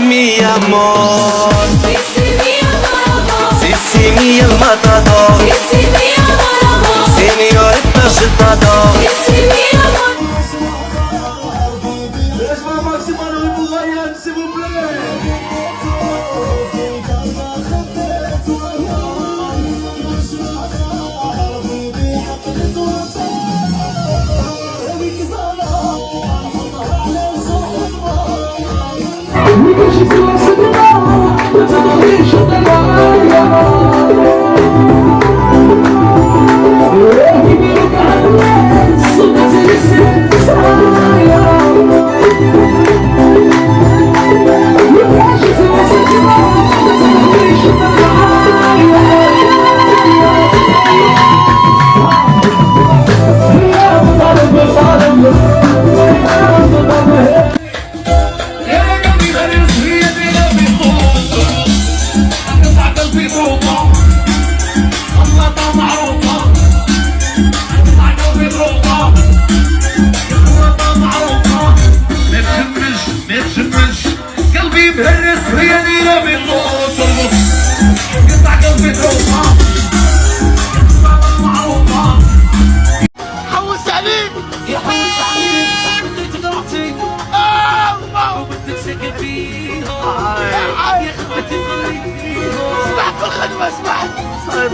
mi amor. Sí, sí, mi amor. Sí, sí, mi matador. Sí, sí, mi amor. Señorita agitador. Sí, sí, mi amor. Laisse-moi maximum le Bourrayan, s'il vous plaît.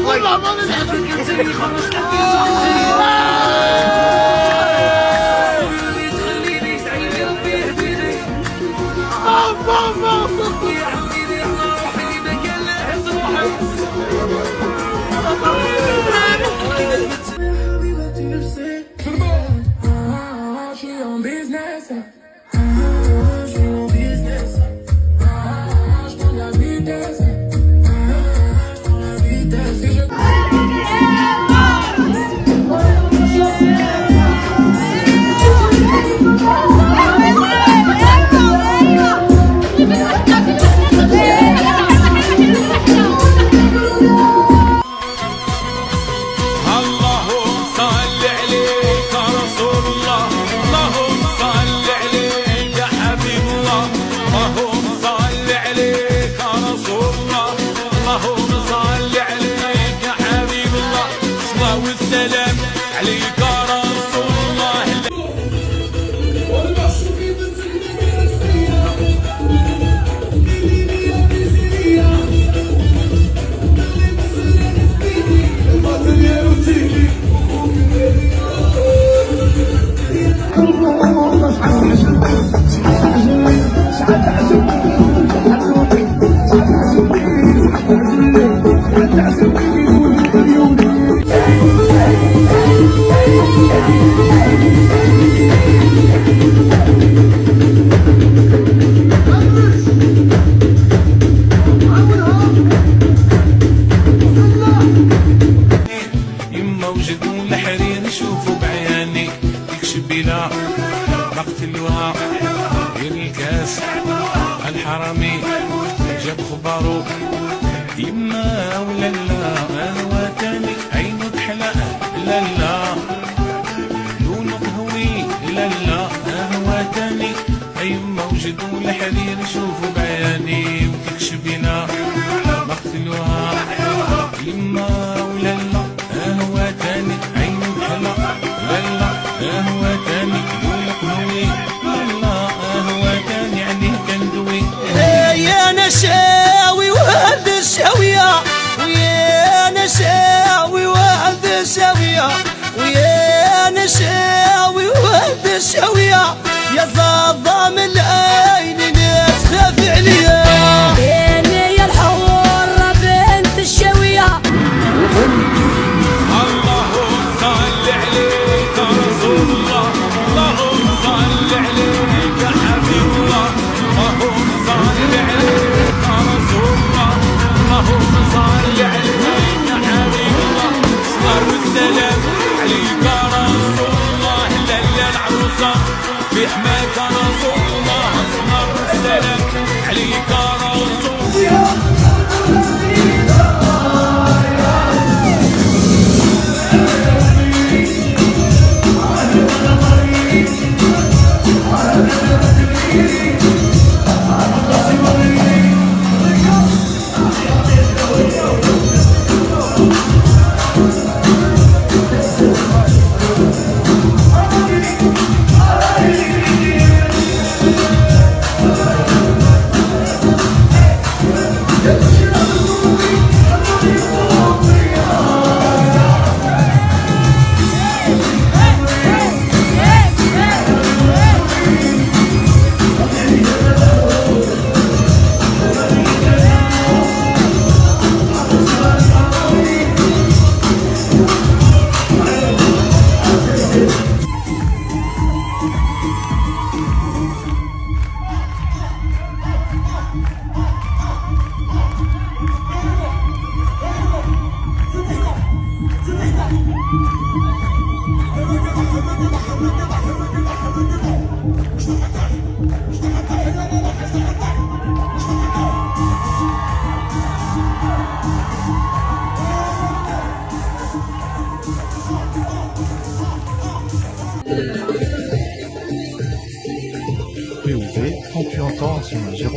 والله ما الحرمي جاب خبارو يما ولا لا هو تاني عينو تحلى لا لا لونو قهوي لا لا هو تاني يما وجدوا الحرير شوفوا بعياني وتكشبينا مقتلوها يما ولا لا هو تاني عينو تحلى لا لا هو تاني لونو قهوي يا نشاوي وهد الشاوية ويا نشاوي وهد الشاوية ويا نشاوي وهد الشاوية يا ظلام العين ناس خاف عليا بيني يا الحورة بنت الشاوية اللهم صل عليك يا رسول الله اللهم صل عليك يا حبيب الله اللهم صل عليك 进了之后。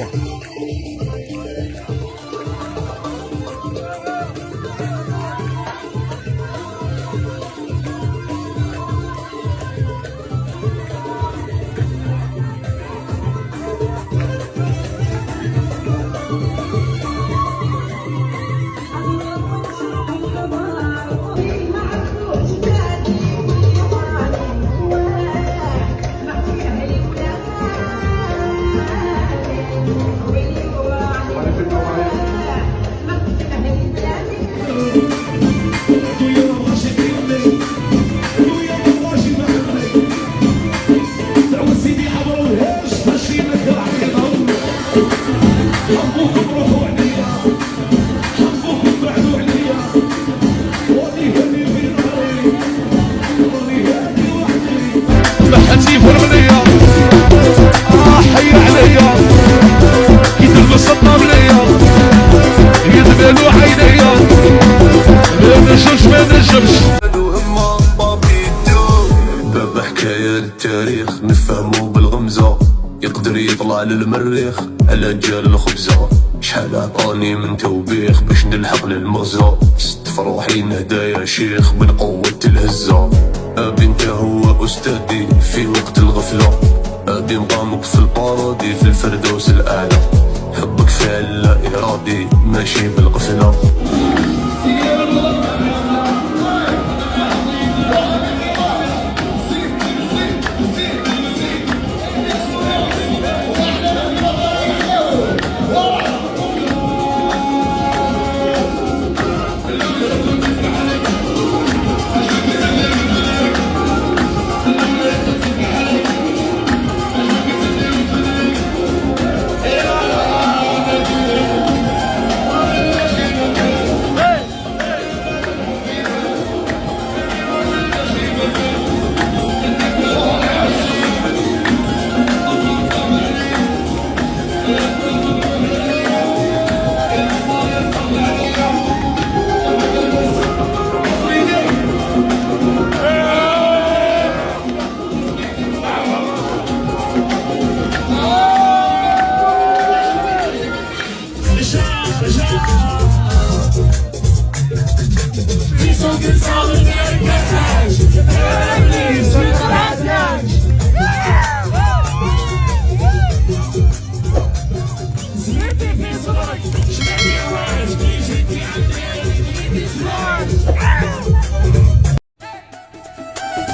باب حكاية للتاريخ نفهمو بالغمزة، يقدر يطلع للمريخ على جال الخبزة. شحال عطاني من توبيخ باش نلحق للمغزى، ست فروحي نهدى يا شيخ من قوة الهزة. أبي انت هو أستاذي في وقت الغفلة، أبي مقامك في البارادي في الفردوس الأعلى. حبك فعل لا إرادي ماشي بالغفلة.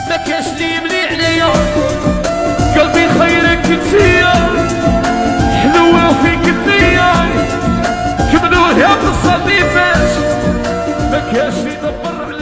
ما كاش لي ملي عليا قلبي خيرك تمشيا حلوة وفيك النية كملوها بالصديفات ما كاش لي دبر